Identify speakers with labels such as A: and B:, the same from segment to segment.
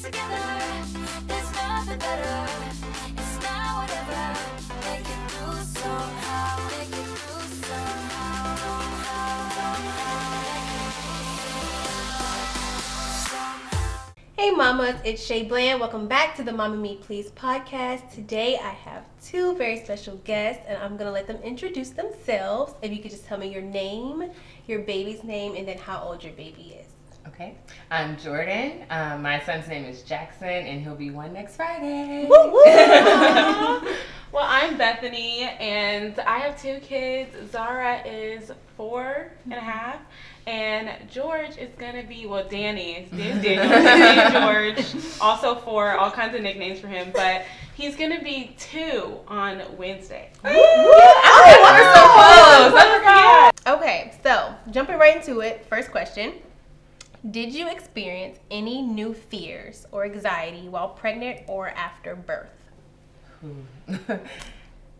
A: together. There's nothing better. It's now or never. Make it through somehow. Make it through somehow.
B: Hey mamas, it's Shay Bland. Welcome back to the Mama Me Please podcast. Today I have two very special guests and I'm going to let them introduce themselves. If you could just tell me your name, your baby's name, and then how old your baby is.
C: Okay, I'm Jordan. My son's name is Jackson and he'll be 1 next Friday.
B: Woo woo!
D: Well, I'm Bethany, and I have two kids. Zara is 4.5, and George is gonna be, well, Danny George, also 4, all kinds of nicknames for him, but he's gonna be 2 on Wednesday.
B: We're
D: so close. I forgot.
B: Okay, so jumping right into it. First question. Did you experience any new fears or anxiety while pregnant or after birth?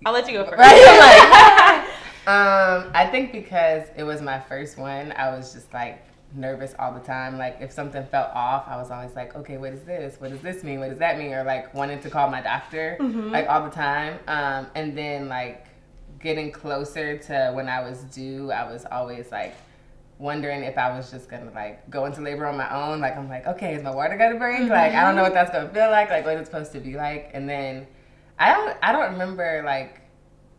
D: I'll let you go first.
C: Right? I think because it was my first one, I was just like nervous all the time. Like if something felt off, I was always like, okay, what is this? What does this mean? What does that mean? Or like wanting to call my doctor like all the time. And then like getting closer to when I was due, I was always like wondering if I was just gonna like go into labor on my own. Like I'm like, okay, is my water gonna break? Like I don't know what that's gonna feel like what it's supposed to be like. And then I don't remember like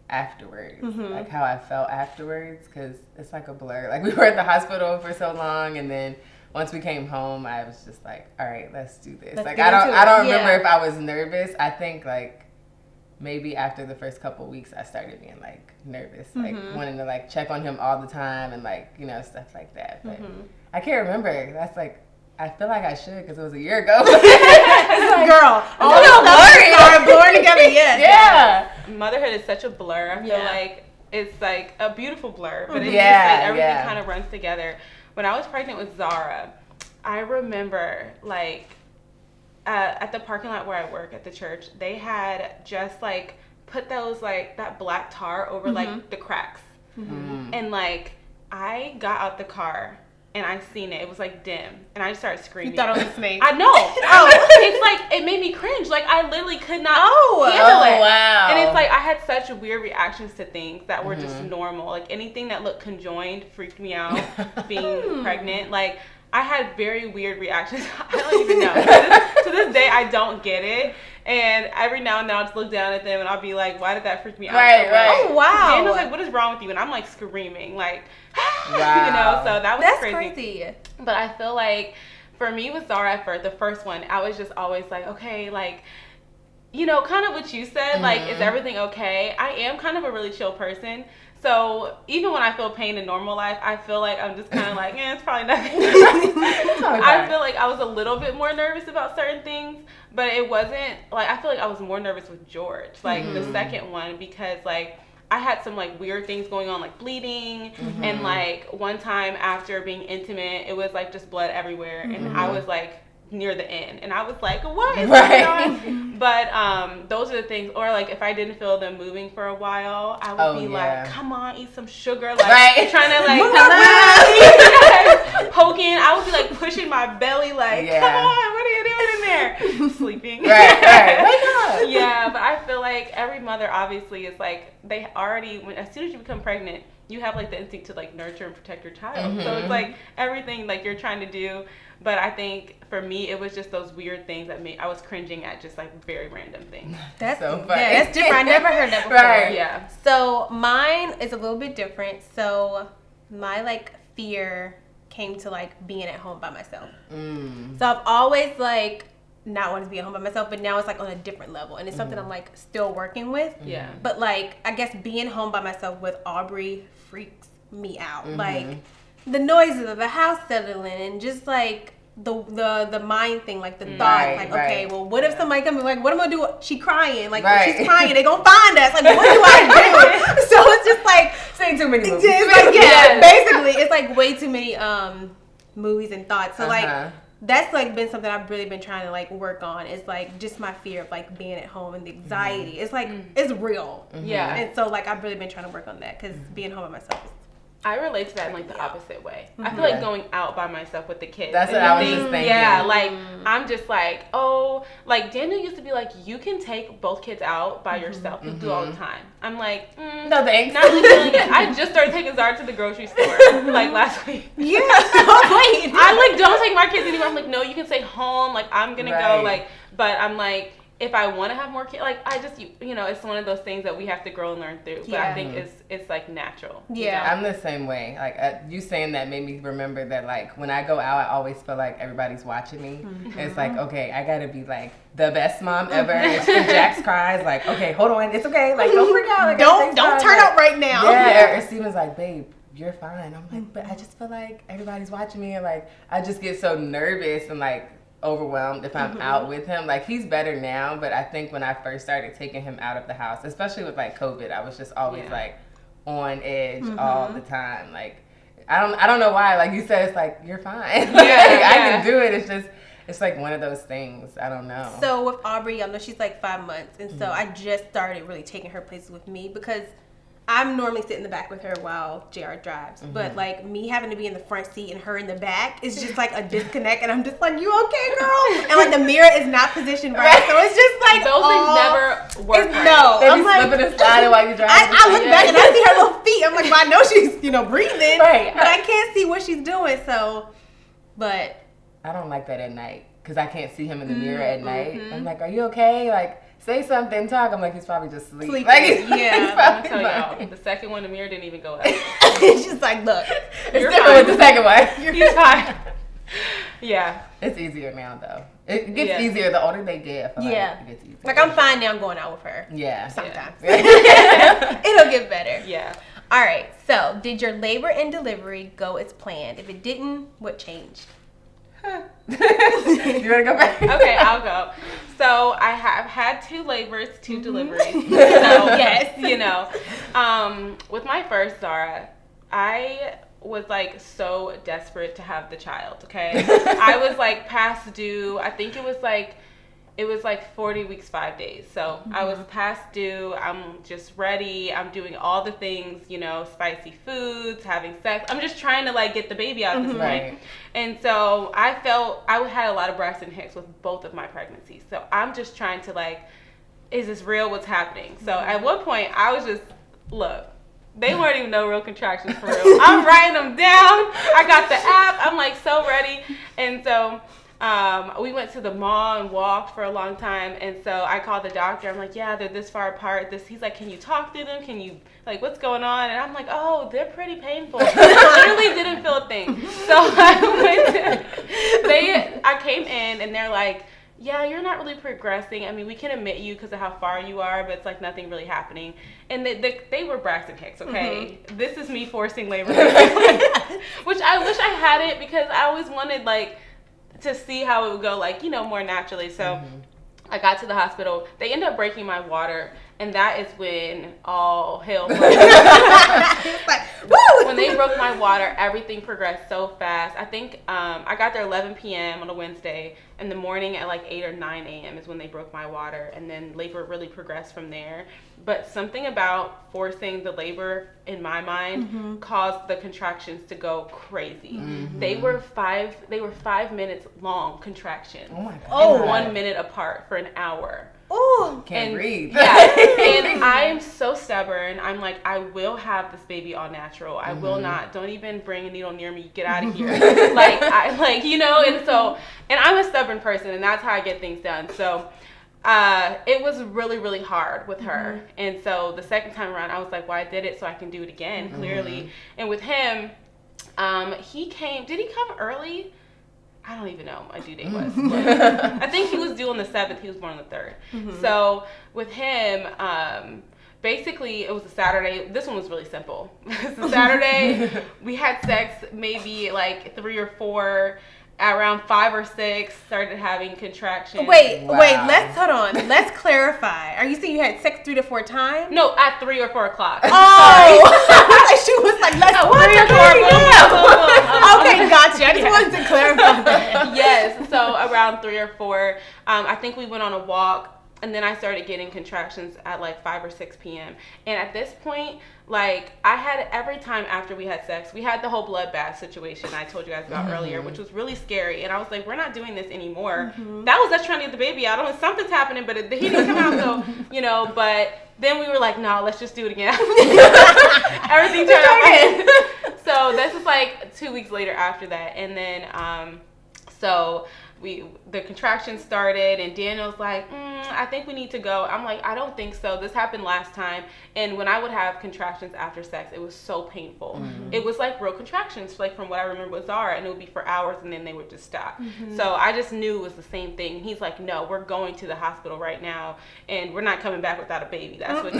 C: afterwards, like how I felt afterwards, because it's like a blur. Like we were at the hospital for so long, and then once we came home, I was just like, all right, let's do this. Like I don't remember if I was nervous. I think like maybe after the first couple weeks, I started being like nervous, like wanting to like check on him all the time and like, you know, stuff like that. But I can't remember. That's like, I feel like I should because it was a year ago.
B: Girl, all the stuff are born together. Yes.
C: Yeah.
D: Motherhood is such a blur. I feel like it's like a beautiful blur, but it's just
C: Yeah,
D: like everything kind of runs together. When I was pregnant with Zara, I remember like at the parking lot where I work at the church, they had just like put those like that black tar over like the cracks. And like I got out the car and I seen it. It was like dim, and I just started screaming.
B: You thought it was a snake.
D: I know. It's like it made me cringe. Like I literally could not handle it.
C: Wow.
D: And it's like I had such weird reactions to things that were just normal. Like anything that looked conjoined freaked me out. Being pregnant, like I had very weird reactions. I don't even know. To this day, I don't get it. And every now and then I'll just look down at them and I'll be like, why did that freak me out?
C: Right.
B: Oh, wow.
D: Daniel's like, what is wrong with you? And I'm like screaming, like,
C: wow.
D: you know, so that was
B: That's
D: crazy. But I feel like for me with Zara at first, the first one, I was just always like, okay, like, you know, kind of what you said, like, is everything okay? I am kind of a really chill person. So even when I feel pain in normal life, I feel like I'm just kind of like, it's probably nothing. I feel like I was a little bit more nervous about certain things, but it wasn't like, I feel like I was more nervous with George, like the second one, because like I had some like weird things going on, like bleeding, and like one time after being intimate, it was like just blood everywhere, and I was like near the end, and I was like, what is going on? But those are the things. Or like if I didn't feel them moving for a while, I would be like, come on, eat some sugar, like trying to like poking. I would be like pushing my belly, like, come on, what are you doing in there? Sleeping.
C: Right. Wake up.
D: Yeah, but I feel like every mother obviously is like, they already, as soon as you become pregnant, you have like the instinct to like nurture and protect your child. So it's like everything like you're trying to do. But I think for me, it was just those weird things that made I was cringing at, just like very random things.
B: That's
C: so funny.
B: Yeah, that's different. I never heard that before.
C: Right.
D: Yeah.
B: So mine is a little bit different. So my like fear came to like being at home by myself. So I've always like not wanted to be at home by myself, but now it's like on a different level, and it's something I'm like still working with.
D: Yeah.
B: But like I guess being home by myself with Aubrey freaks me out. Like the noises of the house settling and just like the mind thing, like the thoughts, like, okay, well, what if somebody comes, like, what am I gonna do? She crying, like, if she's crying, they gonna find us, like, what do I do? So it's just like
C: saying too many movies.
B: It's like, basically, it's like way too many movies and thoughts. So like that's like been something I've really been trying to like work on. Is like just my fear of like being at home and the anxiety. It's like it's real.
D: Yeah.
B: And so like I've really been trying to work on that because being home by myself is
D: I relate to that in like the opposite way. I feel like going out by myself with the kids.
C: That's what I was just thinking.
D: Yeah, like I'm just like, oh, like Daniel used to be like, you can take both kids out by yourself. You do all the time. I'm like,
C: no thanks.
D: Not really feeling it. I just started taking Zara to the grocery store like last week.
B: Yeah. Wait.
D: I like don't take my kids anywhere. I'm like, no, you can stay home. Like I'm gonna go. Like, but I'm like, if I want to have more kids, like I just, you know, it's one of those things that we have to grow and learn through. But I think it's like natural.
B: Yeah,
C: I'm the same way. Like you saying that made me remember that like when I go out, I always feel like everybody's watching me. It's like, okay, I gotta be like the best mom ever. It's when Jax cries, like, okay, hold on, it's okay. Like don't freak out. Like,
B: don't turn up right now.
C: Yeah. Or Steven's like, babe, you're fine. I'm like, but I just feel like everybody's watching me, and like I just get so nervous and like overwhelmed if I'm out with him. Like he's better now, but I think when I first started taking him out of the house, especially with like COVID, I was just always like on edge all the time. Like I don't know why. Like you said, it's like you're fine. Like, I can do it. It's like one of those things. I don't know.
B: So with Aubrey, I know she's like 5 months, and so I just started really taking her places with me because I'm normally sitting in the back with her while JR drives. But like me having to be in the front seat and her in the back is just like a disconnect, and I'm just like, you okay, girl? And like the mirror is not positioned right, so it's just like
D: those things never work.
B: No,
C: They
B: I'm
C: be
B: like,
C: slipping and sliding while you drive.
B: I look back and I see her little feet. I'm like, well, I know she's breathing,
C: Right.
B: but I can't see what she's doing. So, but
C: I don't like that at night because I can't see him in the mirror at night. I'm like, are you okay? Like, say something, talk. I'm like, he's probably just sleeping. Like,
B: yeah.
D: I'm gonna tell y'all, the second one, the mirror didn't even go up.
B: It's just like, look,
C: it's different with the second one.
D: He's fine. Yeah.
C: It's easier now, though. It gets easier the older they get. I feel like it gets easier.
B: Like I'm fine now. I'm going out with her.
C: Yeah.
B: Sometimes it'll get better.
D: Yeah.
B: All right. So, did your labor and delivery go as planned? If it didn't, what changed?
C: You want to go back?
D: Okay, I'll go. So I have had 2 labors, 2 deliveries. So
B: Yes.
D: you know, with my first Zara, I was like so desperate to have the child. Okay, I was like past due. I think it was like 40 weeks, 5 days. So I was past due. I'm just ready. I'm doing all the things, you know, spicy foods, having sex. I'm just trying to like get the baby out at this point.
C: Right.
D: And so I felt I had a lot of Braxton Hicks with both of my pregnancies. So I'm just trying to like, is this real? What's happening? So at one point I was just, look, they weren't even no real contractions for real. I'm writing them down. I got the app. I'm like so ready. And so we went to the mall and walked for a long time, and so I called the doctor. I'm like, yeah, they're this far apart. He's like, can you talk to them? Can you, like, what's going on? And I'm like, oh, they're pretty painful. I literally didn't feel a thing. So I came in, and they're like, yeah, you're not really progressing. I mean, we can admit you because of how far you are, but it's like nothing really happening. And they were Braxton Hicks, okay? This is me forcing labor, which I wish I had it because I always wanted, like, to see how it would go, like, you know, more naturally. So I got to the hospital. They ended up breaking my water, and that is when all hell broke.
B: Like, woo!
D: When they broke my water, everything progressed so fast. I think I got there 11 p.m. on a Wednesday. In the morning at like 8 or 9 a.m. is when they broke my water, and then labor really progressed from there. But something about forcing the labor, in my mind, caused the contractions to go crazy. They were 5 minutes long contractions.
C: Oh my God.
D: And 1 minute apart for an hour.
B: Oh,
C: Can't breathe.
D: Yeah, and I'm so stubborn. I'm like, I will have this baby all natural. I will not. Don't even bring a needle near me. Get out of here. You know. And so, and I'm a stubborn person, and that's how I get things done. So, it was really, really hard with her. And so the second time around, I was like, well, I did it, so I can do it again. Clearly. And with him, he came. Did he come early? I don't even know what my due date was. I think he was due on the 7th. He was born on the 3rd. So with him, basically it was a Saturday. This one was really simple. It's a Saturday. We had sex maybe like 3 or 4. Around 5 or 6, started having contractions.
B: Wait, hold on. Let's clarify. Are you saying you had sex 3 to 4 times?
D: No, at 3 or 4 o'clock.
B: Oh, she was like, let's Okay, gotcha. I just wanted to clarify that.
D: Yes, so around 3 or 4, I think we went on a walk. And then I started getting contractions at like 5 or 6 p.m. And at this point, like, I had every time after we had sex, we had the whole bloodbath situation I told you guys about earlier, which was really scary. And I was like, we're not doing this anymore. That was us trying to get the baby out. I don't know, something's happening, but he didn't come out. So, you know, but then we were like, no, let's just do it again. Everything turned out fine. So this is like 2 weeks later after that. And then, so the contractions started, and Daniel's like, I think we need to go. I'm like, I don't think so. This happened last time. And when I would have contractions after sex, it was so painful. It was like real contractions, like from what I remember with Zara, and it would be for hours, and then they would just stop. So I just knew it was the same thing. He's like, no, we're going to the hospital right now, and we're not coming back without a baby. That's what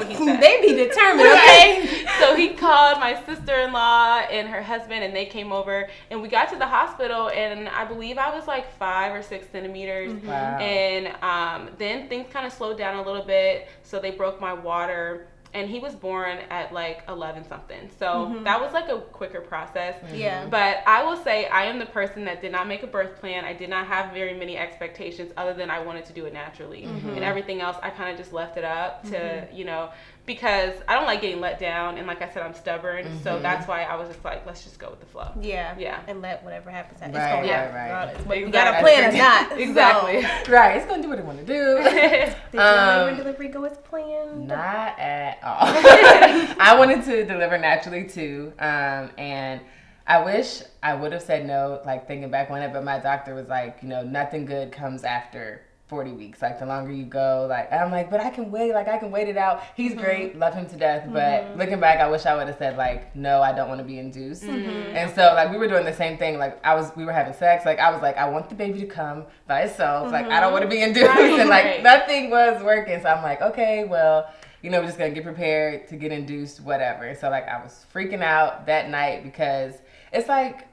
D: he said.
B: They be determined, okay?
D: So he called my sister-in-law and her husband, and they came over, and we got to the hospital, and I believe I was like 5 or 6 centimeters.
C: Wow.
D: And then things kind of slowed down a little bit, so they broke my water, and he was born at like 11 something. So that was like a quicker process.
B: Yeah.
D: But I will say I am the person that did not make a birth plan. I did not have very many expectations other than I wanted to do it naturally. And everything else, I kind of just left it up to, you know, because I don't like getting let down. And like I said, I'm stubborn. So that's why I was just like, let's just go with the flow.
B: Yeah.
D: Yeah.
B: And let whatever happens happen.
C: Right,
B: It's gonna
C: right,
B: happen.
C: right.
B: Whether you
D: Exactly.
B: got a plan or not.
D: Exactly.
B: So,
C: Right, it's gonna do what it wanna do.
B: did your labor delivery go as planned?
C: Not at all. I wanted to deliver naturally too, and I wish I would have said no, like thinking back on it, but my doctor was like, you know, nothing good comes after 40 weeks. Like the longer you go, like, I'm like, but I can wait, like I can wait it out. He's great, love him to death, but looking back, I wish I would have said like, no, I don't want to be induced. And so like we were doing the same thing. Like we were having sex. Like I was like, I want the baby to come by itself. Like I don't want to be induced, and like nothing was working. So I'm like, okay, well, you know, we're just gonna get prepared to get induced, whatever. So like I was freaking out that night because it's like,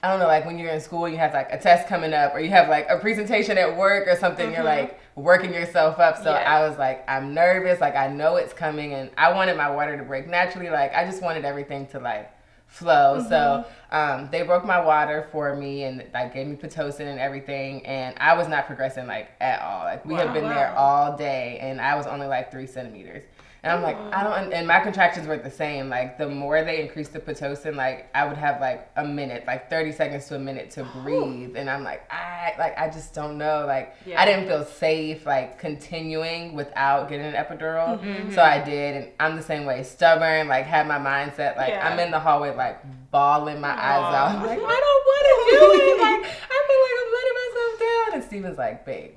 C: I don't know, like when you're in school, you have like a test coming up, or you have like a presentation at work or something, you're like working yourself up. So I was like, I'm nervous, like I know it's coming, and I wanted my water to break naturally. Like I just wanted everything to like flow. So they broke my water for me, and like gave me Pitocin and everything, and I was not progressing like at all. Like we had been there all day, and I was only like 3 centimeters. And I'm like, I don't, and my contractions were the same. Like the more they increased the Pitocin, like I would have like a minute, like 30 seconds to a minute to breathe. And I'm like, I just don't know. Like I didn't feel safe, like continuing without getting an epidural. So I did, and I'm the same way, stubborn, like had my mindset, like I'm in the hallway, like bawling my eyes out. I'm like, I don't want to do it. Like I feel like I'm letting myself down. And Steven's like, babe,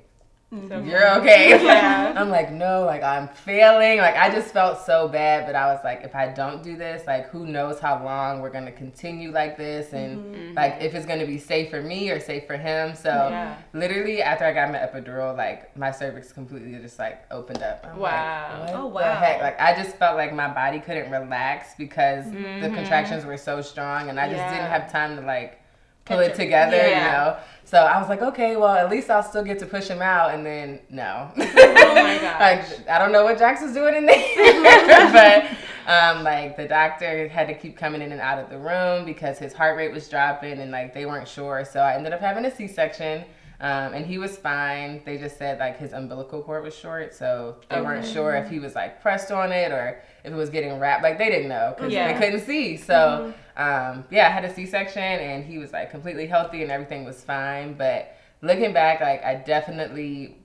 C: you're okay. I'm like, no, like I'm failing. Like I just felt so bad, but I was like, if I don't do this, like who knows how long we're gonna continue like this, and like if it's gonna be safe for me or safe for him. So literally after I got my epidural, like my cervix completely just like opened up. I'm like, what the heck? Like I just felt like my body couldn't relax because the contractions were so strong, and I just didn't have time to like pull it together, you know? So I was like, okay, well, at least I'll still get to push him out. And then, no.
D: Oh my gosh.
C: Like, I don't know what Jax was doing in there. But, like, the doctor had to keep coming in and out of the room because his heart rate was dropping, and, like, they weren't sure. So I ended up having a C-section. And he was fine. They just said like his umbilical cord was short, so they weren't sure if he was like pressed on it or if it was getting wrapped. Like they didn't know because they couldn't see. So I had a C-section, and he was like completely healthy and everything was fine. But looking back, like I definitely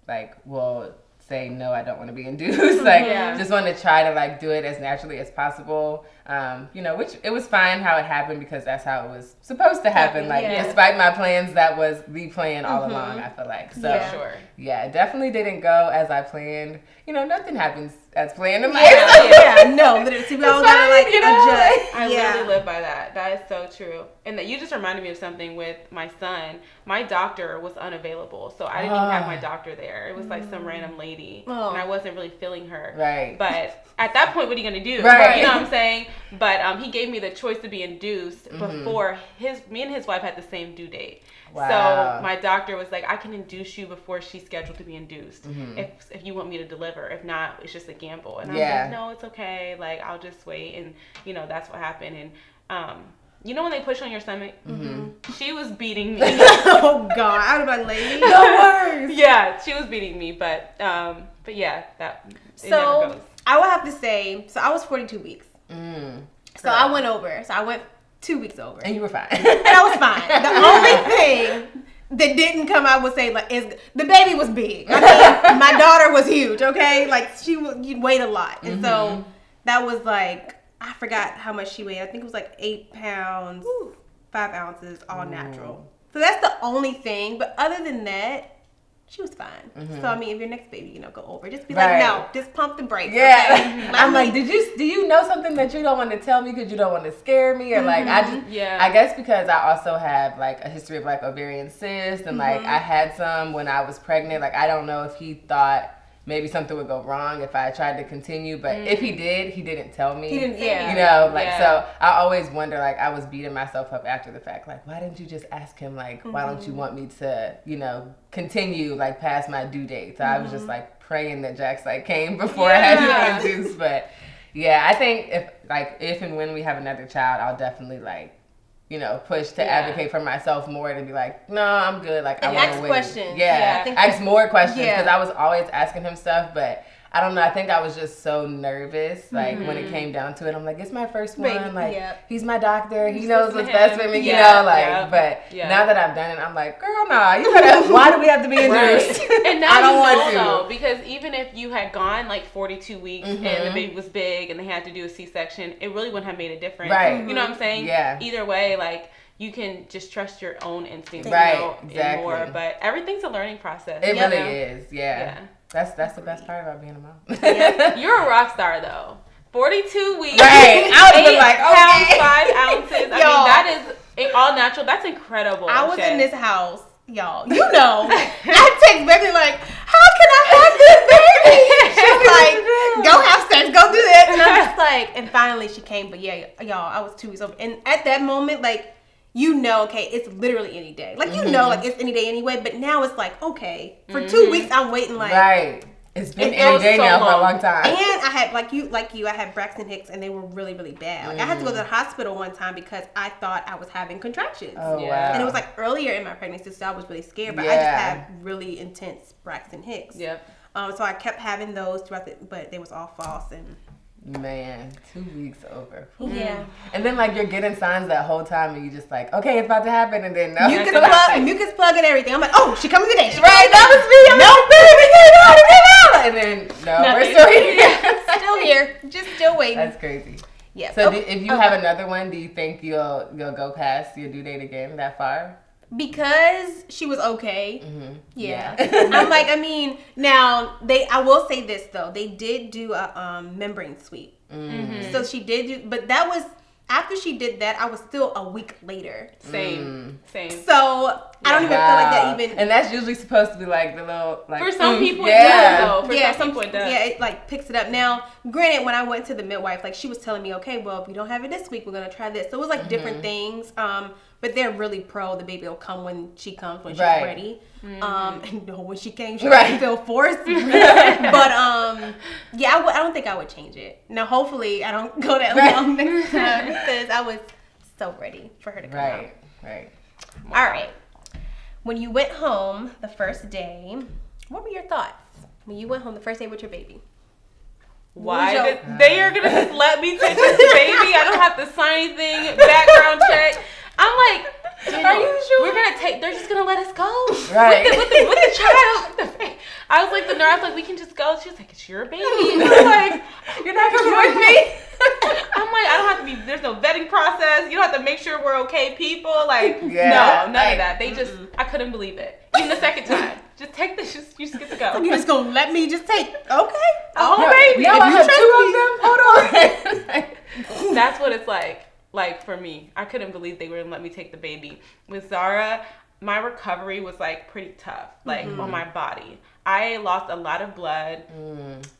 C: like will say no, I don't want to be induced. Like just want to try to like do it as naturally as possible. You know, which it was fine how it happened because that's how it was supposed to happen. Like despite my plans, that was the plan all along, I feel like. So it definitely didn't go as I planned. You know, nothing happens as planned in life.
B: No, literally, we all gotta like adjust.
D: I literally live by that. That is so true. And that you just reminded me of something with my son. My doctor was unavailable, so I didn't even have my doctor there. It was like some random lady, and I wasn't really feeling her.
C: Right.
D: But at that point, what are you gonna do?
C: Right.
D: You know what I'm saying? But he gave me the choice to be induced before me and his wife had the same due date.
C: Wow.
D: So my doctor was like, I can induce you before she's scheduled to be induced if you want me to deliver. If not, it's just a gamble. And I was like, no, it's okay. Like, I'll just wait. And, you know, that's what happened. And, you know when they push on your stomach? She was beating me.
B: Oh, God. I would have been like,
C: no worries.
B: yours?
D: Yeah, she was beating me, but yeah, that it never
B: So
D: goes.
B: I would have to say, so I was 42 weeks. So I went over. So I went 2 weeks over.
C: And you were fine.
B: And I was fine. The only thing that didn't come, I would say, like, is the baby was big. I mean, my daughter was huge. Okay, like you'd weigh a lot, and so that was like, I forgot how much she weighed. I think it was like 8 pounds, 5 ounces, all natural. So that's the only thing. But other than that, she was fine. So I mean, if your next baby, go over, just be like, no, just pump the brakes.
C: Yeah.
B: Okay?
C: I'm like, do you know something that you don't want to tell me because you don't want to scare me, or like I guess because I also have like a history of like ovarian cyst, and like I had some when I was pregnant. Like I don't know if he thought maybe something would go wrong if I tried to continue, but if he did, he didn't tell me.
B: He didn't, yeah.
C: So I always wonder, like, I was beating myself up after the fact, like, why didn't you just ask him, like, why don't you want me to, continue, like, past my due date? So I was just, like, praying that Jax, like, came before I had to induce, but, yeah, I think if and when we have another child, I'll definitely, like, push to advocate for myself more, to be like, no, I'm good. Like, I want to wait.
B: Questions.
C: Yeah, ask more questions, because I was always asking him stuff, but I don't know. I think I was just so nervous, like when it came down to it. I'm like, it's my first one. Like, he's my doctor. He knows what's best for me. But now that I've done it, I'm like, girl, nah. You gotta. Why do we have to be induced?
D: And now
C: I don't want to.
D: Though, because even if you had gone like 42 weeks and the baby was big and they had to do a C-section, it really wouldn't have made a difference.
C: Right.
D: You know what I'm saying?
C: Yeah.
D: Either way, like, you can just trust your own instincts.
C: Exactly.
D: More, but everything's a learning process.
C: It really is. Yeah. That's the best part about being a mom.
D: You're a rock star though. 42 weeks.
C: Right. I would be like,
D: pounds, 5 ounces. I mean, that is all natural. That's incredible.
B: I was in this house, y'all. I text Becky like, how can I have this baby? She's like, go have sex, go do this. And I'm just like, and finally she came. But yeah, y'all, I was 2 weeks old. And at that moment, like, okay, it's literally any day. Like, like, it's any day anyway. But now it's like, okay, for 2 weeks, I'm waiting, like.
C: Right. It's been any day now for a long time.
B: And I had, like you, I had Braxton Hicks, and they were really, really bad. Like, I had to go to the hospital one time because I thought I was having contractions.
C: Oh, wow.
B: And it was, like, earlier in my pregnancy, so I was really scared. But I just had really intense Braxton Hicks.
D: Yep.
B: So I kept having those throughout but they was all false. And
C: man, 2 weeks over.
B: Yeah.
C: And then, like, you're getting signs that whole time, and you just like, okay, it's about to happen, and then no.
B: Mucus plug and everything. I'm like, oh, she coming today.
C: Right, that was me. I'm no, baby, get out. And then, no, we're still here.
B: Still here. Just still waiting.
C: That's crazy.
B: Yeah.
C: So if you have another one, do you think you'll go past your due date again that far?
B: Because she was okay. Yeah. I'm like, I mean, now I will say this though. They did do a membrane sweep. So she did do, but that was after she did that, I was still a week later.
D: Same.
B: So I don't even feel like that even.
C: And that's usually supposed to be like the little, like,
D: for some people, it does though. For some people, it does.
B: Yeah, it like picks it up. Now, granted, when I went to the midwife, like, she was telling me, okay, well, if you don't have it this week, we're gonna try this. So it was like different things. But they're really pro. The baby will come when she comes, when she's ready. And when she came, she didn't feel forced. But I don't think I would change it. Now, hopefully, I don't go that long next time because I was so ready for her to come out.
C: Right.
B: All right. When you went home the first day, what were your thoughts when you went home the first day with your baby?
D: Why they are gonna just let me take this baby? I don't have to sign anything. Background check. I'm like, are you sure? They're just gonna let us go.
C: Right.
D: With the child. I was like, the nurse, like, we can just go. She was like, it's your baby. And I was like, you're not coming with me? I'm like, I don't have to be, there's no vetting process. You don't have to make sure we're okay people. Like, no, none of that. They just, I couldn't believe it. Even the second time. Just take this, you just get to go.
B: So you're just gonna let me just take, okay.
D: Baby.
C: No, I have 2 of them. Hold on.
D: That's what it's like. Like, for me, I couldn't believe they were gonna let me take the baby. With Zara, my recovery was like pretty tough, like on my body. I lost a lot of blood.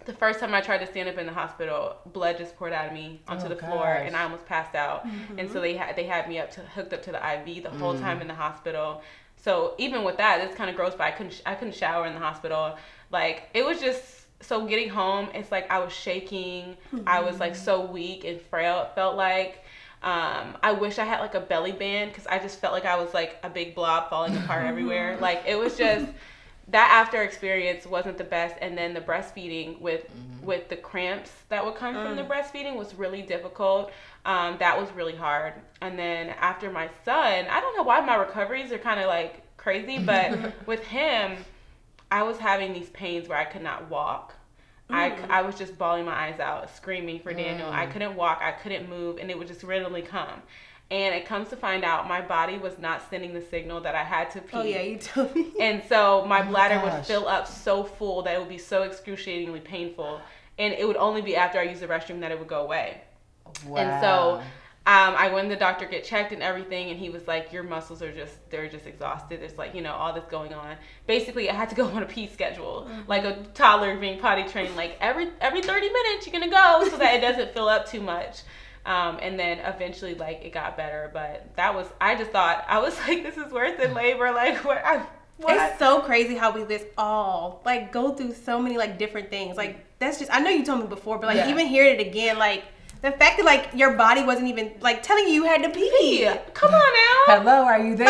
D: The first time I tried to stand up in the hospital, blood just poured out of me onto the floor, and I almost passed out. And so they had me hooked up to the IV the whole time in the hospital. So even with that, it's kind of gross, but I couldn't shower in the hospital. Like, it was just. So getting home, it's like I was shaking. I was like so weak and frail. It felt like. I wish I had like a belly band because I just felt like I was like a big blob falling apart everywhere. Like, it was just that after experience wasn't the best, and then the breastfeeding with the cramps that would come from the breastfeeding was really difficult. That was really hard. And then after my son, I don't know why my recoveries are kind of like crazy, but with him, I was having these pains where I could not walk. I was just bawling my eyes out, screaming for Daniel. I couldn't walk, I couldn't move, and it would just randomly come. And it comes to find out my body was not sending the signal that I had to pee.
B: Oh yeah, you told me.
D: And so my bladder would fill up so full that it would be so excruciatingly painful. And it would only be after I used the restroom that it would go away.
C: Wow.
D: And so I went to the doctor, get checked and everything, and he was like, your muscles are they're just exhausted. There's like, all this going on. Basically, I had to go on a pee schedule, like a toddler being potty trained, like every 30 minutes you're going to go so that it doesn't fill up too much. And then eventually, like, it got better. But I just thought, I was like, this is worse than labor. Like, what?
B: It's so crazy how we just all, like, go through so many, like, different things. Like, that's just, I know you told me before, but, like, even hearing it again, like, the fact that, like, your body wasn't even, like, telling you had to pee.
D: Come on now.
C: Hello, are you there?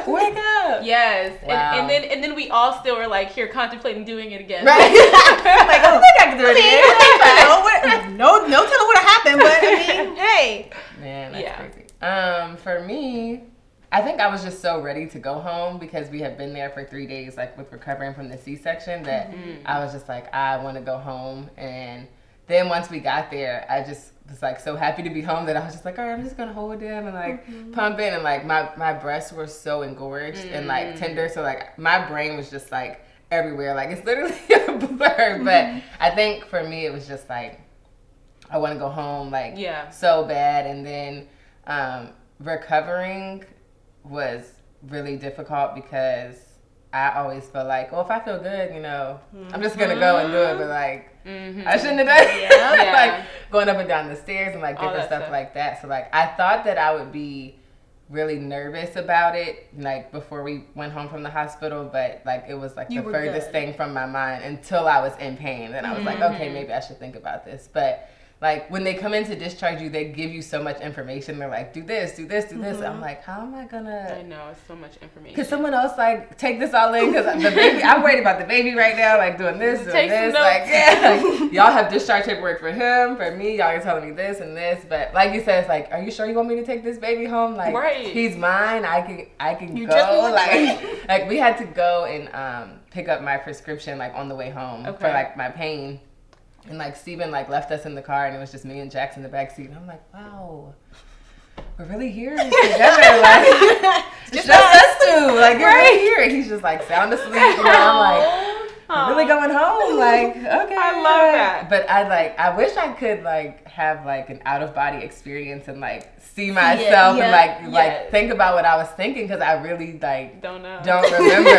C: Wake up.
D: Yes.
C: Wow.
D: And then we all still were, like, here contemplating doing it again.
C: Right.
B: Like, I think I can do it again. No telling what happened, but, I mean, hey.
C: Man, that's crazy. For me, I think I was just so ready to go home because we had been there for 3 days, like, with recovering from the C-section, that I was just like, I want to go home. And then once we got there, I just was like so happy to be home that I was just like, all right, I'm just gonna hold him and like pump it, and like my breasts were so engorged and like tender, so like my brain was just like everywhere, like it's literally a blur. But I think for me it was just like I want to go home, like so bad. And then recovering was really difficult because I always feel like, well, if I feel good, I'm just gonna go and do it, but like I shouldn't have done it. Like going up and down the stairs and like different stuff like that. So like I thought that I would be really nervous about it, like before we went home from the hospital, but like it was like the furthest thing from my mind until I was in pain. Then I was like, okay, maybe I should think about this. But like when they come in to discharge you, they give you so much information. They're like, do this, do this, do this. I'm like, how am I gonna?
D: I know, it's so much information.
C: Could someone else like take this all in? Because the baby, I'm worried about the baby right now. Like doing this, doing this. Like like, y'all have discharge paperwork for him, for me. Y'all are telling me this and this. But like you said, it's like, are you sure you want me to take this baby home? Like he's mine. I can you go. Like we had to go and pick up my prescription like on the way home for like my pain. And like Steven like left us in the car, and it was just me and Jax in the back seat. And I'm like, wow, we're really here together. Like just us two. Like you're really here. And he's just like sound asleep. I'm like, we're really going home. Like okay,
D: I love that.
C: But I wish I could like have like an out of body experience and like see myself and like think about what I was thinking, because I really like don't remember.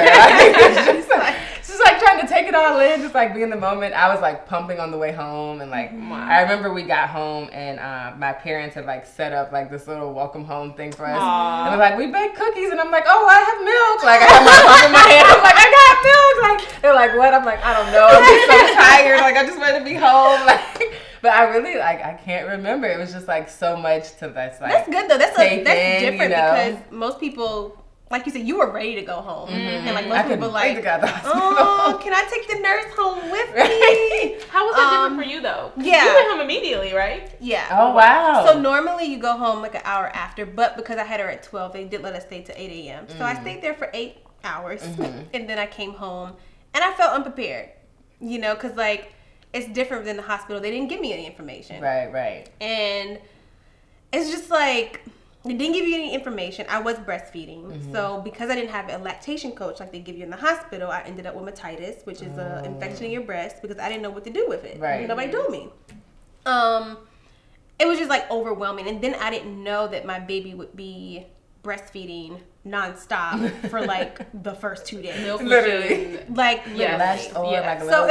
C: It's just like trying to take it all in, just like be in the moment. I was like pumping on the way home, and like I remember we got home and my parents had like set up like this little welcome home thing for us. And they're like, we baked cookies, and I'm like, oh, I have milk. Like I have my pump in my hand. I'm like, I got milk. Like they're like, what? I'm like, I don't know. I'm just so tired. Like I just want to be home. Like. But I really I can't remember. It was just like so much to this. Like,
B: that's good though. That's different because most people, like you said, you were ready to go home, and like most people like, oh, can I take the nurse home with me?
D: How was that different for you though?
B: Yeah,
D: you went home immediately, right?
B: Yeah.
C: Oh wow.
B: So normally you go home like an hour after, but because I had her at 12, they did let us stay to 8 a.m. So I stayed there for 8 hours, and then I came home, and I felt unprepared, because like. It's different than the hospital. They didn't give me any information.
C: Right.
B: And it's just like, they didn't give you any information. I was breastfeeding. So because I didn't have a lactation coach like they give you in the hospital, I ended up with otitis, which is an infection in your breast, because I didn't know what to do with it.
C: Right.
B: Nobody told me. It was just like overwhelming. And then I didn't know that my baby would be breastfeeding nonstop for like the first 2 days.
C: Literally.
B: So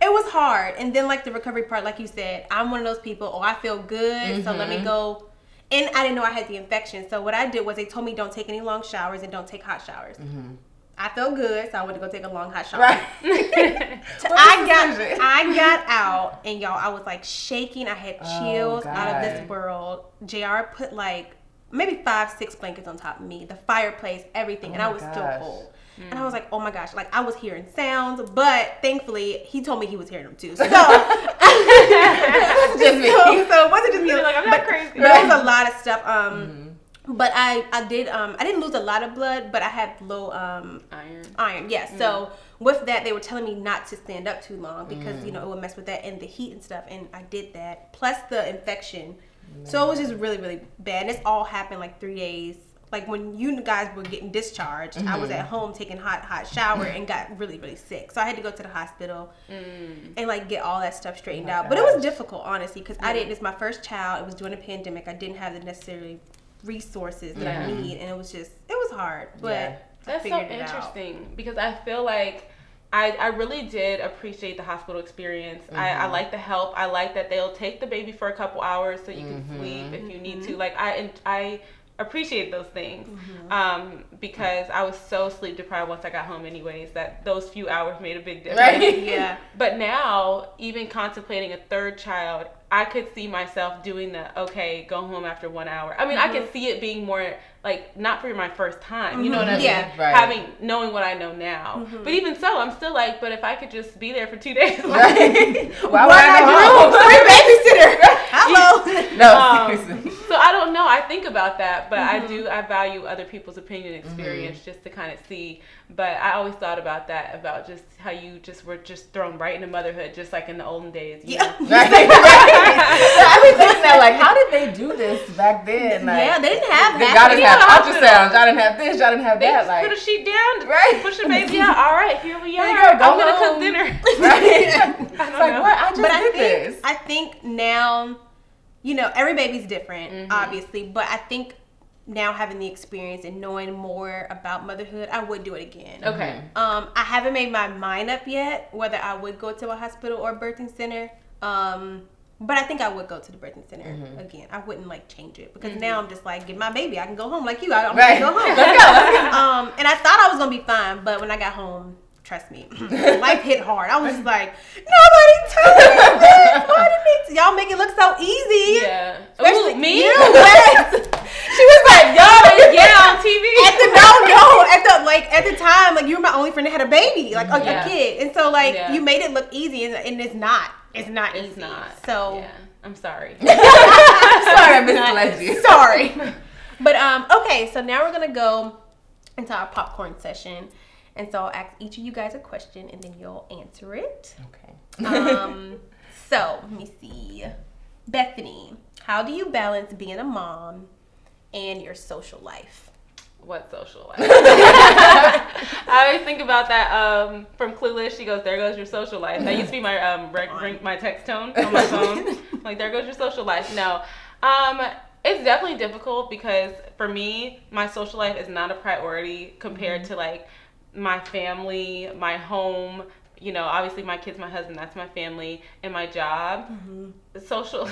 B: it was hard. And then like the recovery part, like you said, I'm one of those people, I feel good, so let me go. And I didn't know I had the infection. So what I did was they told me don't take any long showers and don't take hot showers. I felt good, so I went to go take a long hot shower.
C: Right.
B: I got out, and y'all, I was like shaking. I had chills out of this world. JR put like maybe 5-6 blankets on top of me, the fireplace, everything, and I was still cold. And I was like, oh my gosh, like I was hearing sounds, but thankfully he told me he was hearing them too. So,
C: Just me.
B: so it wasn't just me.
D: You're like, I'm not crazy.
B: But it was a lot of stuff. But I didn't lose a lot of blood, but I had low iron. Yeah. So with that, they were telling me not to stand up too long because it would mess with that and the heat and stuff. And I did that plus the infection. So it was just really, really bad. And this all happened like 3 days. Like when you guys were getting discharged, I was at home taking hot shower and got really, really sick. So I had to go to the hospital and like get all that stuff straightened out. But it was difficult, honestly, because I didn't. It's my first child. It was during a pandemic. I didn't have the necessary resources that I need, and it was hard. But
D: that's so interesting because I feel like I really did appreciate the hospital experience. I like the help. I like that they'll take the baby for a couple hours so you can sleep if you need to. Like I appreciate those things because I was so sleep deprived once I got home anyways that those few hours made a big difference.
C: Right?
B: Yeah.
D: But now, even contemplating a third child, I could see myself doing the, go home after 1 hour. I mean, I could see it being more like, not for my first time, you know what I mean?
B: Yeah.
C: Right.
D: Knowing what I know now. But even so, I'm still like, but if I could just be there for 2 days.
C: Right. Why would I go home?
B: Free babysitter. Hello.
C: No, seriously.
D: So I don't know. I think about that, but I value other people's opinion and experience just to kind of see. But I always thought about that, about just how you just were just thrown right into motherhood, just like in the olden days. You know?
C: Right. I was thinking that, like, how did they do this back then? Like,
B: Yeah, they didn't have
C: y'all
B: that.
C: didn't have ultrasounds. Y'all didn't have this. Y'all didn't have
D: They
C: that.
D: just
C: Like,
D: put a sheet down,
C: right.
D: push the baby out. All right, here we are.
C: you go, go
D: I'm gonna
C: home.
D: cook dinner.
C: right?
D: I
C: It's
D: don't
C: like,
D: know.
C: what? I just
B: But
C: did this.
B: I think now, every baby's different, obviously. But I think now having the experience and knowing more about motherhood, I would do it again.
D: Okay.
B: I haven't made my mind up yet whether I would go to a hospital or a birthing center. But I think I would go to the birthing center again. I wouldn't like change it because now I'm just like, get my baby. I can go home like you. I'm
C: Right.
B: gonna go home.
C: Let's go.
B: And I thought I was gonna be fine, but when I got home, trust me, life hit hard. I was just like, nobody told me this. Why did y'all make it look so easy?
D: Yeah.
B: Especially
D: Ooh, me?
B: you, Wes. She was like,
D: Y'all, yeah, on TV.
B: at the time, like you were my only friend that had a baby, like a kid, and so like you made it look easy, and it's not. It's not easy.
D: It's not.
B: So
D: Yeah. I'm sorry.
C: Sorry, I misled you.
B: sorry. But okay, so now we're gonna go into our popcorn session, and so I'll ask each of you guys a question, and then you'll answer it.
C: Okay.
B: So let me see, Bethany, how do you balance being a mom and your social life?
D: What social life? I always think about that from Clueless. She goes, "There goes your social life." That used to be my my text tone on my phone. Like, there goes your social life. No, it's definitely difficult because for me, my social life is not a priority compared to like my family, my home. Obviously my kids, my husband, that's my family, and my job. The social.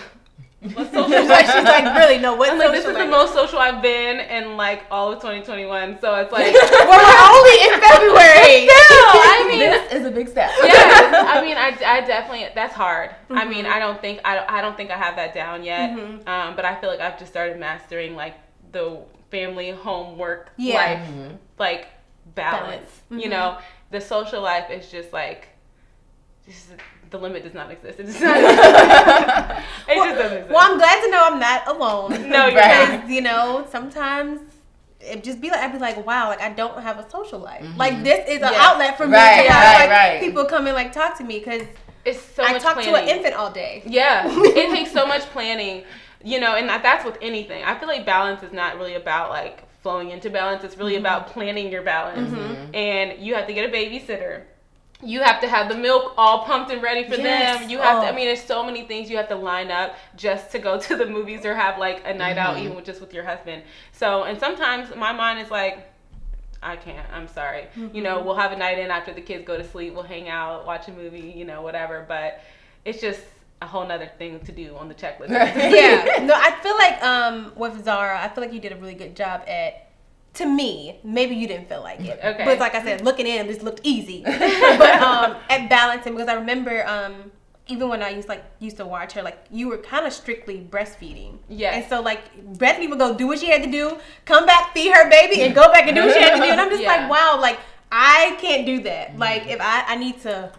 D: What social life?
B: She's like, really? No, what?
D: I'm like, this is the most social I've been in like all of 2021. So it's like,
B: we're only in February.
D: I mean,
C: This is a big step.
D: yes. I mean, I definitely, that's hard. I mean, I don't think I have that down yet. But I feel like I've just started mastering like the family, home, work life, like balance. The social life is just like, the limit does not exist. It just doesn't exist.
B: Well, I'm glad to know I'm not alone.
D: No, you're
B: because,
D: not.
B: sometimes it just be like, I'd be like, wow, like I don't have a social life. Like this is an outlet for me
C: Right,
B: to have
C: right.
B: people come and like talk to me because
D: It's so
B: I
D: much
B: talk
D: planning.
B: to an infant all day.
D: Yeah, it takes so much planning, and that's with anything. I feel like balance is not really about like flowing into balance. It's really about planning your balance. And you have to get a babysitter. You have to have the milk all pumped and ready for them. You have to, I mean, there's so many things you have to line up just to go to the movies or have like a night out even just with your husband. So, and sometimes my mind is like, I can't, I'm sorry. We'll have a night in after the kids go to sleep. We'll hang out, watch a movie, whatever. But it's just a whole nother thing to do on the checklist.
B: Yeah. No, I feel like with Zara, I feel like you did a really good job at, to me, maybe you didn't feel like it.
D: Okay.
B: But like I said, looking in, this looked easy. But at balancing, because I remember even when I used to watch her, like you were kind of strictly breastfeeding.
D: Yes.
B: And so like Bethany would go do what she had to do, come back, feed her baby, and go back and do what she had to do. And I'm just like, wow, like I can't do that. Like, if I need to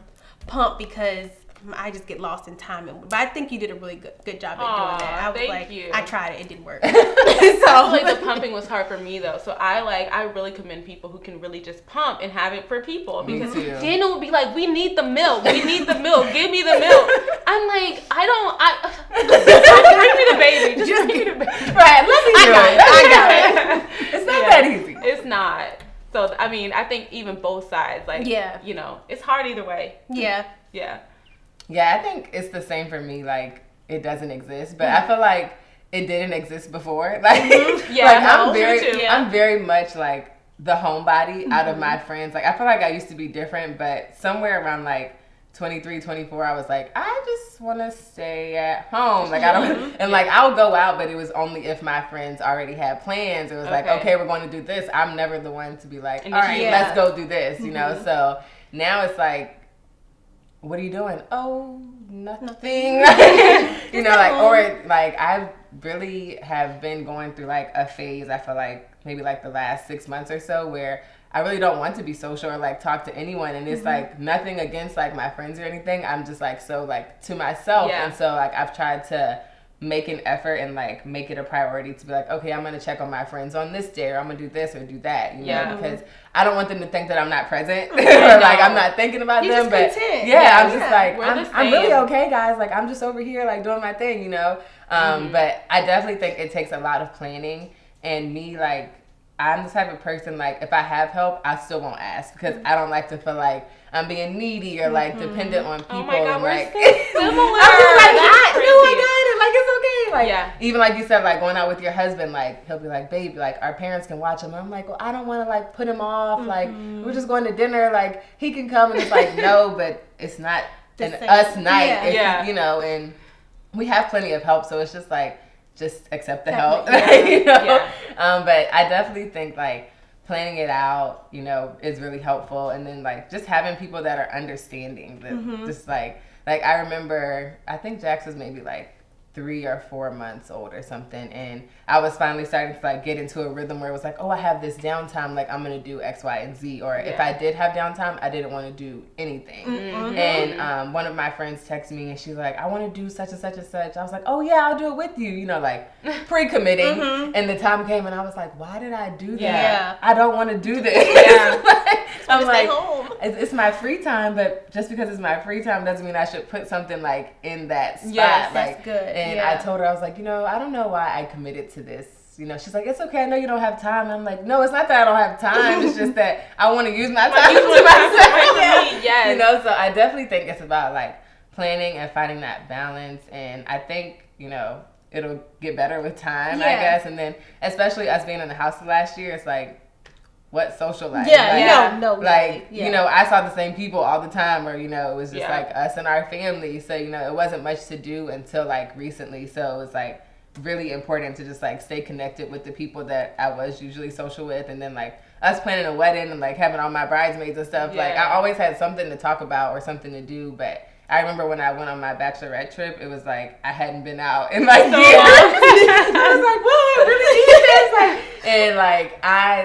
B: pump because I just get lost in time. But I think you did a really good job at doing that. I was
D: thank you.
B: I tried it. It didn't work.
D: I feel like the pumping was hard for me though. So I really commend people who can really just pump and have it for people. Because Daniel would be like, we need the milk. We need the milk. Give me the milk. I'm like, bring me the baby. Just bring me the baby.
C: Right, let me do it. I got it. It's not that easy.
D: It's not. So, I mean, I think even both sides, like, you know, it's hard either way.
B: Yeah.
D: Yeah.
C: Yeah, I think it's the same for me. Like, it doesn't exist, but I feel like it didn't exist before. Like, I'm very much like the homebody out of my friends. Like, I feel like I used to be different, but somewhere around like 23, 24, I was like, I just want to stay at home. Like, I don't, and like, I would go out, but it was only if my friends already had plans. It was like, okay, we're going to do this. I'm never the one to be like, all right, let's go do this, you know? So now it's like, what are you doing? Oh, nothing. You know, like, or like, I really have been going through like a phase, I feel like maybe like the last 6 months or so, where I really don't want to be social or like talk to anyone. And it's like nothing against like my friends or anything. I'm just like so like to myself. Yeah. And so like I've tried to make an effort and like make it a priority to be like, okay, I'm going to check on my friends on this day, or I'm going to do this or do that, you know, because I don't want them to think that I'm not present or like I'm not thinking about them. But content. I'm just like, I'm really okay, guys. Like, I'm just over here like doing my thing, you know. But I definitely think it takes a lot of planning, and me, like, I'm the type of person, like, if I have help, I still won't ask because I don't like to feel like I'm being needy or like dependent on people.
D: Oh my God,
C: and,
D: we're
C: like,
D: so similar.
C: I'm just like, I got it. Like, it's okay. Like, even like you said, like going out with your husband, like he'll be like, babe, like our parents can watch him. And I'm like, well, I don't want to like put him off. Like, we're just going to dinner. Like, he can come. And it's like, no, but it's not an us night. You know, and we have plenty of help. So it's just like, just accept the help, you know? But I definitely think like planning it out, you know, is really helpful. And then like just having people that are understanding that just like I remember, I think Jax was maybe like 3 or 4 months old or something, and I was finally starting to like get into a rhythm where it was like, oh, I have this downtime, like I'm gonna do X, Y, and Z, or if I did have downtime, I didn't want to do anything. And one of my friends texted me and she's like, I want to do such and such and such. I was like, oh yeah, I'll do it with you, you know, like pre-committing. And the time came and I was like, why did I do that? I don't want to do this. I'm like, it's my free time, but just because it's my free time doesn't mean I should put something like in that spot.
B: Yes,
C: like,
B: that's good.
C: And I told her, I was like, you know, I don't know why I committed to this. You know, she's like, it's okay, I know you don't have time. And I'm like, no, it's not that I don't have time. It's just that I want to use my time to myself. You know, so I definitely think it's about like planning and finding that balance. And I think, you know, it'll get better with time, I guess. And then especially us being in the house last year, it's like, what social life? You know, I saw the same people all the time, or, you know, it was just like us and our family. So, you know, it wasn't much to do until like recently. So it was like really important to just like stay connected with the people that I was usually social with. And then like us planning a wedding and like having all my bridesmaids and stuff, like I always had something to talk about or something to do. But I remember when I went on my bachelorette trip, it was like I hadn't been out in like years. I was like, whoa, I really need this. Like, and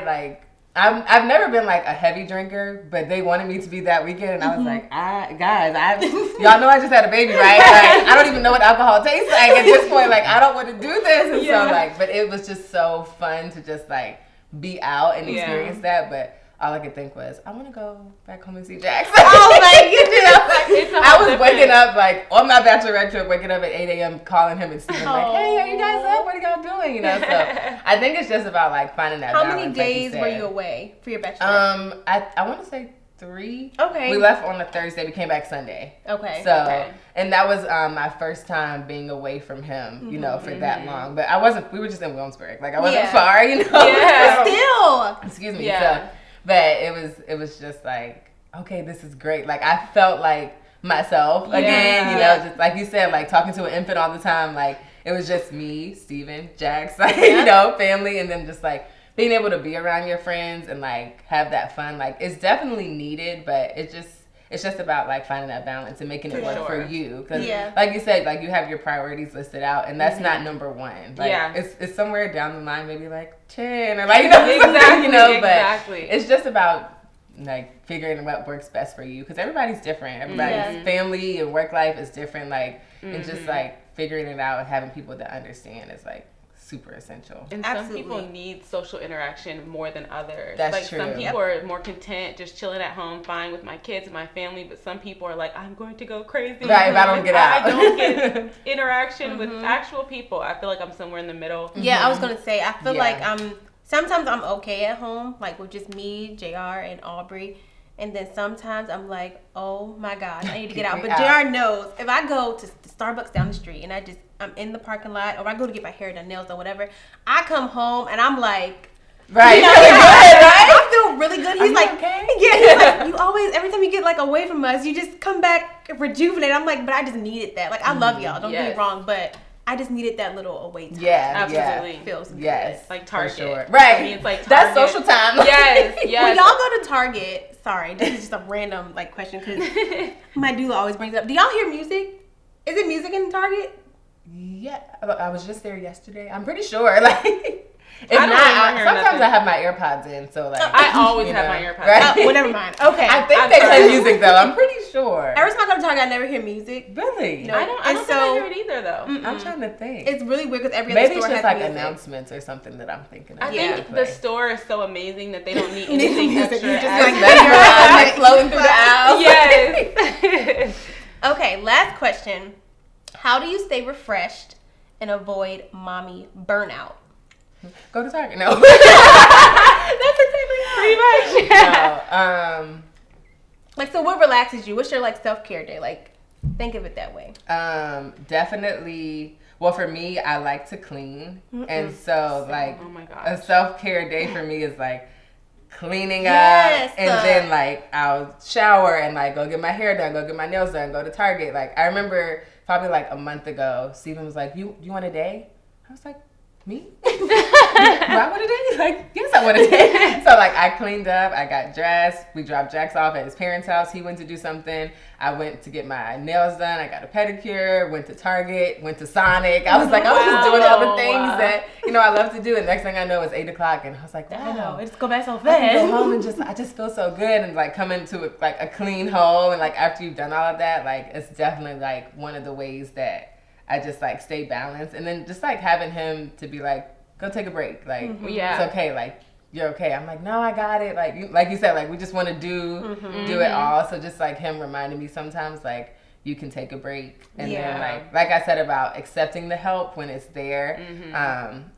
C: like I've never been like a heavy drinker, but they wanted me to be that weekend, and I was like, y'all know I just had a baby, right? Like, I don't even know what alcohol tastes like at this point. Like, I don't want to do this, and so like, but it was just so fun to just like be out and experience that. But all I could think was, I want to go back home and see Jax. Oh my goodness! I was waking up like on my bachelorette trip, waking up at 8 a.m. calling him and seeing like, hey, are you guys up? What are y'all doing? You know, so I think it's just about like finding that balance.
B: How many days were you away for your bachelorette?
C: I want to say 3.
B: Okay.
C: We left on a Thursday. We came back Sunday.
B: Okay.
C: So, and that was my first time being away from him, you know, for that long. But we were just in Williamsburg. Like, I wasn't far, you know.
B: Yeah. Still.
C: Excuse me. Yeah. So, but it was just like, okay, this is great. Like, I felt like myself again, you know, just like you said, like talking to an infant all the time. Like, it was just me, Steven, Jax, like, you know, family, and then just like being able to be around your friends and like have that fun. Like, it's definitely needed, but it's just about like finding that balance and making it work for you. Because like you said, like you have your priorities listed out, and that's not number one. Like, it's somewhere down the line, maybe like 10 or like, you know, exactly, you know, but it's just about like figuring what works best for you, because everybody's different. Everybody's family and work life is different. Like, and just like figuring it out and having people that understand is like super essential.
D: And some people need social interaction more than others.
C: That's
D: like
C: true.
D: Some people are more content just chilling at home, fine with my kids and my family, but some people are like, I'm going to go crazy.
C: Right, if I don't get out.
D: I don't get interaction with actual people. I feel like I'm somewhere in the middle.
B: Yeah, I was gonna say, I feel like sometimes I'm okay at home, like with just me, JR, and Aubrey. And then sometimes I'm like, oh my gosh, I need to get out. But JR knows if I go to Starbucks down the street and I'm in the parking lot, or I go to get my hair done, nails done, whatever, I come home and I'm like,
C: right,
B: you know,
C: really good, right?
B: I feel really good. He's like,
C: okay?
B: Yeah, he's like, you always, every time you get like away from us, you just come back rejuvenated. I'm like, but I just needed that. Like, I love y'all, don't get me wrong, but I just needed that little away time.
C: Yeah,
D: absolutely.
B: Feels good.
C: Yes,
D: like Target.
C: Sure. Right.
D: I mean, it's like Target.
C: That's social time.
D: Yes, yes.
B: When y'all go to Target, sorry, this is just a random like question because my doula always brings it up. Do y'all hear music? Is it music in Target?
C: Yeah, I was just there yesterday. I'm pretty sure. Like, if
D: I don't
C: not,
D: hear
C: sometimes
D: nothing.
C: I have my AirPods in, so like
D: I always have my AirPods.
C: Right?
B: Well, never mind. Okay.
C: I think they play music though. I'm pretty sure.
B: Every time I go to Target, I never hear music.
C: Really?
B: No.
D: I don't think I hear it either though.
C: I'm trying to think.
B: It's really weird because every other
C: Maybe
B: store
C: it's just
B: has
C: like
B: music.
C: announcements or something that I'm thinking of.
D: I think the store is so amazing that they don't need
B: Need
D: anything
B: music.
D: extra.
B: You just
D: as-
B: like
C: Like floating through the aisles.
D: Yes.
B: Okay, last question. How do you stay refreshed and avoid mommy burnout?
C: Go to Target. No.
B: That's exactly
D: Pretty much.
C: No.
B: Like, so what relaxes you? What's your like self-care day? Like, think of it that way.
C: Definitely. Well, for me, I like to clean, and so like
D: Oh my gosh.
C: a self-care day for me is like cleaning
B: Yes.
C: up, and then like I'll shower and like go get my hair done, go get my nails done, go to Target. Like, I remember probably like a month ago, Steven was like, "You want a day?" I was like, "Me? Do I want a day?" Like, yes, I want a day. So like I cleaned up, I got dressed, we dropped Jax off at his parents' house. He went to do something. I went to get my nails done. I got a pedicure, went to Target, went to Sonic. I was like, I was just doing all the things that, you know, I love to do. And next thing I know, it's 8:00 and I was like, wow.
B: I know, it's go back so
C: I can go
B: fast.
C: home and I just feel so good, and like come into like a clean home, and like after you've done all of that, like it's definitely like one of the ways that I just like stay balanced. And then just like having him to be like, go take a break, like
D: Yeah.
C: it's okay, like you're okay. I'm like, no, I got it. Like you said, like we just want to do it all. So just like him reminding me sometimes, like you can take a break, and then like I said about accepting the help when it's there.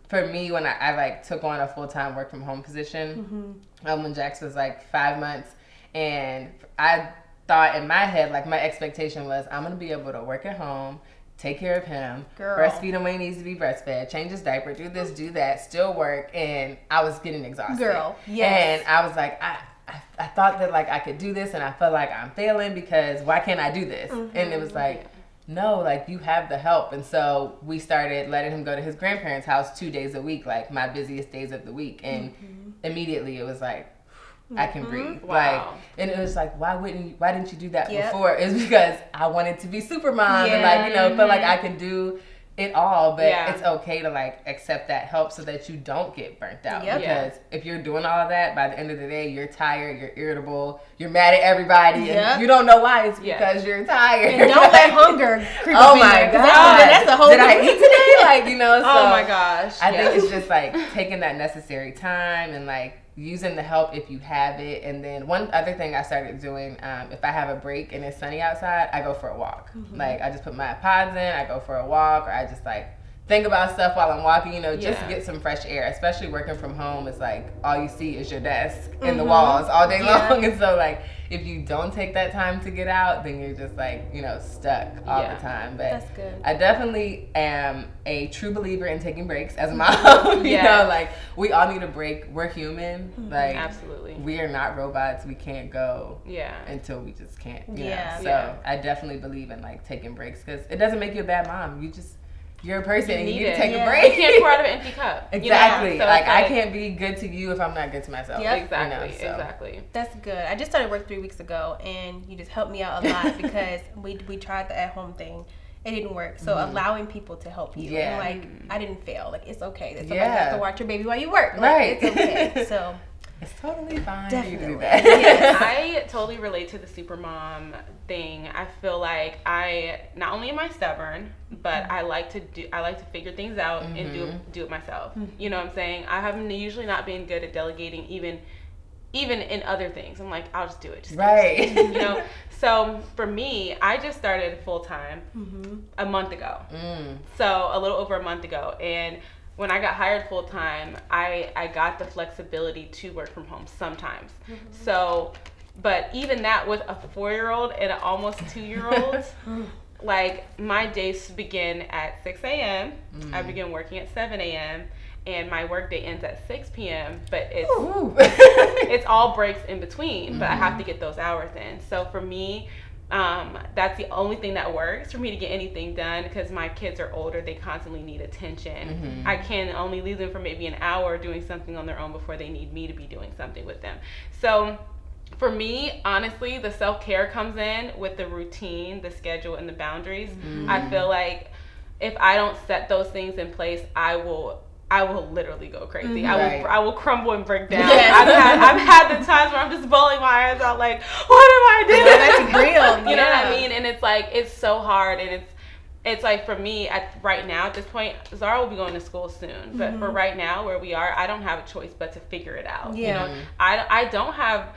C: For me, when I like took on a full-time work from home position, when Jax was like 5 months, and I thought in my head, like my expectation was I'm gonna be able to work at home, take care of him, breastfeed him when he needs to be breastfed, change his diaper, do this, do that, still work, and I was getting exhausted.
B: Girl, yes.
C: And I was like, I thought that like I could do this, and I felt like I'm failing because why can't I do this? And it was like, no, like you have the help. And so we started letting him go to his grandparents' house 2 days a week, like my busiest days of the week. And immediately it was like, I can breathe.
D: Wow.
C: Like, and it was like, why didn't you do that before? It's because I wanted to be super mom and like, you know, feel like I could do it all, but it's okay to like accept that help so that you don't get burnt out. Because if you're doing all of that, by the end of the day, you're tired, you're irritable, you're mad at everybody, and you don't know why. It's because you're tired.
B: And don't let hunger creep
C: Oh
B: up in
C: my
B: there, 'cause
C: God.
B: that's a whole
C: Did I eat today? Like, you know, so
D: Oh my gosh.
C: I think it's just like taking that necessary time and like using the help if you have it. And then one other thing I started doing, if I have a break and it's sunny outside, I go for a walk. Like I just put my pods in, I go for a walk, or I just like think about stuff while I'm walking, you know, just to get some fresh air. Especially working from home, it's like all you see is your desk and the walls all day long. And so like if you don't take that time to get out, then you're just like, you know, stuck all the time. But
B: that's good.
C: I definitely am a true believer in taking breaks as a mom. You know, like we all need a break. We're human. Like
D: Absolutely.
C: we are not robots. We can't go
D: Yeah.
C: until we just can't. You
B: Yeah.
C: know? So I definitely believe in like taking breaks because it doesn't make you a bad mom. You're a person and you need to take a break.
D: You can't pour out of an empty cup.
C: Exactly.
D: You know? So
C: like
D: it's
C: I can't be good to you if I'm not good to myself.
B: Yep.
D: Exactly.
C: You know, so.
D: Exactly.
B: That's good. I just started work 3 weeks ago, and you just helped me out a lot because we tried the at-home thing. It didn't work. So allowing people to help you.
C: Yeah.
B: And like, I didn't fail. Like, it's okay that somebody has to watch your baby while you work. Like,
C: Right.
B: it's okay. So
C: It's totally fine.
B: Definitely.
C: You do that.
B: Yes.
D: I totally relate to the supermom thing. I feel like not only am I stubborn, but I like to figure things out and do it myself. You know what I'm saying? I have usually not been good at delegating even in other things. I'm like, I'll just do it.
C: Right.
D: You know? So for me, I just started full time a month ago. So a little over a month ago. And when I got hired full time, I got the flexibility to work from home sometimes. So, but even that with a 4-year-old and an almost 2-year-old, like my days begin at 6 a.m. I begin working at 7 a.m. and my work day ends at 6 p.m. But it's all breaks in between, but I have to get those hours in. So for me, that's the only thing that works for me to get anything done, because my kids are older. They constantly need attention. I can only leave them for maybe an hour doing something on their own before they need me to be doing something with them. So for me, honestly, the self-care comes in with the routine, the schedule, and the boundaries. I feel like if I don't set those things in place, I will literally go crazy. I will crumble and break down.
B: Yes.
D: I've had the times where I'm just bawling my eyes out like, what am I doing?
B: That's real.
D: You know what I mean? And it's like, it's so hard. And it's like, for me, right now, at this point, Zara will be going to school soon. But for right now, where we are, I don't have a choice but to figure it out.
B: Yeah.
D: You know, I don't have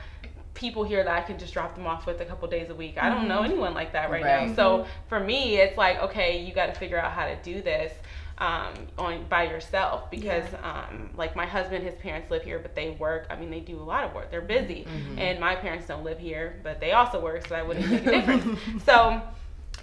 D: people here that I can just drop them off with a couple days a week. I don't know anyone like that right now. So for me, it's like, okay, you got to figure out how to do this by yourself, because like my husband, his parents live here, but they work. I mean, they do a lot of work. They're busy. And my parents don't live here, but they also work, so that wouldn't make a difference. So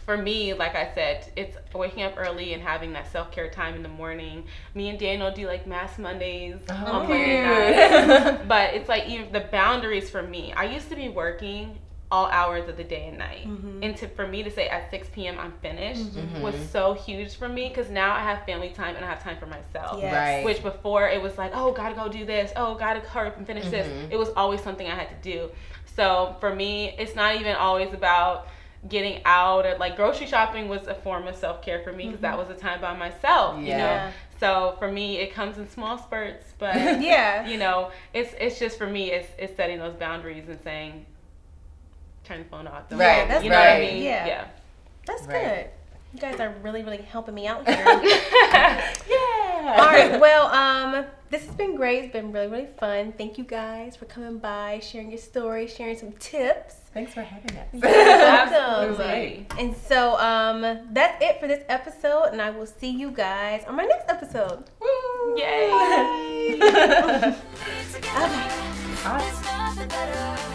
D: for me, like I said, it's waking up early and having that self-care time in the morning. Me and Daniel do like Mass Mondays on Monday nights. But it's like, even the boundaries for me. I used to be working all hours of the day and night. And for me to say at 6 p.m. I'm finished was so huge for me, because now I have family time and I have time for myself.
B: Yes.
C: Right.
D: Which before it was like, oh, gotta go do this. Oh, gotta hurry up and finish this. It was always something I had to do. So for me, it's not even always about getting out, or like grocery shopping was a form of self-care for me, because that was a time by myself, you know. So for me, it comes in small spurts, but you know, it's just, for me, it's setting those boundaries and saying, turn the phone off.
C: Right.
B: That's
D: you know what I mean?
B: Yeah. That's good. You guys are really, really helping me out here.
C: Yeah.
B: All right. Well, this has been great. It's been really, really fun. Thank you guys for coming by, sharing your story, sharing some tips.
C: Thanks for having us.
B: Welcome.
C: It was great.
B: And so, that's it for this episode, and I will see you guys on my next episode.
C: Woo.
D: Yay.
A: Together,
B: Okay.
A: there's nothing better.